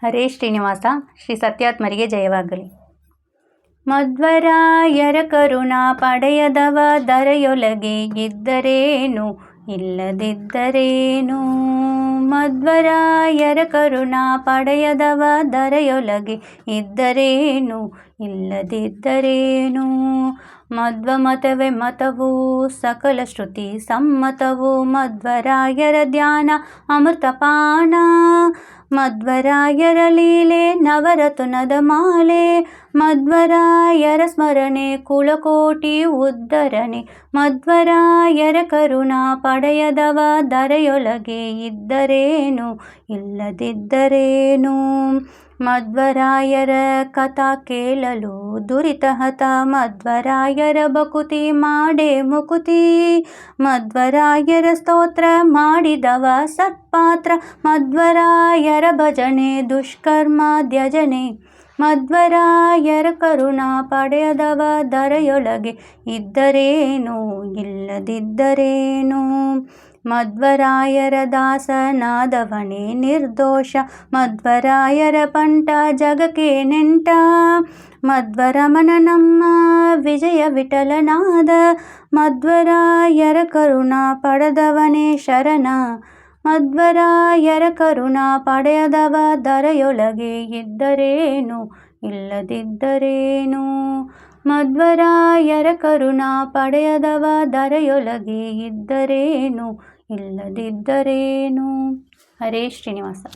ಹರೇ ಶ್ರೀನಿವಾಸ. ಶ್ರೀ ಸತ್ಯಾತ್ಮರಿಗೆ ಜಯವಾಗಲಿ. ಮಧ್ವರಾಯರ ಕರುಣಾ ಪಡೆಯದವ ಧರೆಯೊಳಗೆ ಇದ್ದರೇನು ಇಲ್ಲದಿದ್ದರೇನು. ಮಧ್ವರಾಯರ ಕರುಣಾ ಪಡೆಯದವ ಧರೆಯೊಳಗೆ ಇದ್ದರೇನು ಇಲ್ಲದಿದ್ದರೇನು. ಮಧ್ವ ಮತವೇ ಮತವು ಸಕಲ ಶ್ರುತಿ ಸಮ್ಮತವು. ಮಧ್ವರಾಯರ ಧ್ಯಾನ ಅಮೃತಪಾನ. ಮಧ್ವರಾಯರ ಲೀಲೆ ನವರತ್ನದ ಮಾಲೆ. ಮಧ್ವರಾಯರ ಸ್ಮರಣೆ ಕುಲಕೋಟಿ ಉದ್ಧರಣೆ. ಮಧ್ವರಾಯರ ಕರುಣಾ ಪಡೆಯದವ ಧರೆಯೊಳಗೆ ಇದ್ದರೇನು ಇಲ್ಲದಿದ್ದರೇನು. ಮಧ್ವರಾಯರ ಕಥಾ ಕೇಳಲು ದುರಿತಹತ. ಮಧ್ವರಾಯರ ಭಕುತಿ ಮಾಡೇ ಮುಕುತಿ. ಮಧ್ವರಾಯರ ಸ್ತೋತ್ರ ಮಾಡಿದವ ಸತ್ಪಾತ್ರ. ಮಧ್ವರಾಯರ ಭಜನೆ ದುಷ್ಕರ್ಮ ತ್ಯಜನೆ. ಮಧ್ವರಾಯರ ಕರುಣಾ ಪಡೆಯದವ ಧರೆಯೊಳಗೆ ಇದ್ದರೇನು ಇಲ್ಲದಿದ್ದರೇನು. ಮಧ್ವರಾಯರ ದಾಸನಾದವನೇ ನಿರ್ದೋಷ. ಮಧ್ವರಾಯರ ಪಂಟ ಜಗಕ್ಕೆ ನೆಂಟ. ಮಧ್ವರಮಣ ನಮ್ಮ ವಿಜಯ ವಿಠಲನಾದ. ಮಧ್ವರಾಯರ ಕರುಣಾ ಪಡೆದವನೇ ಶರಣ. ಮಧ್ವರಾಯರ ಕರುಣಾ ಪಡೆಯದವ ಧರೆಯೊಳಗೆ ಇದ್ದರೇನು ಇಲ್ಲದಿದ್ದರೇನು. ಮಧ್ವರಾಯರ ಕರುಣಾ ಪಡೆಯದವ ಧರೆಯೊಳಗೆ ಇದ್ದರೇನು ಇಲ್ಲದಿದ್ದರೇನು. ಹರೇ ಶ್ರೀನಿವಾಸ.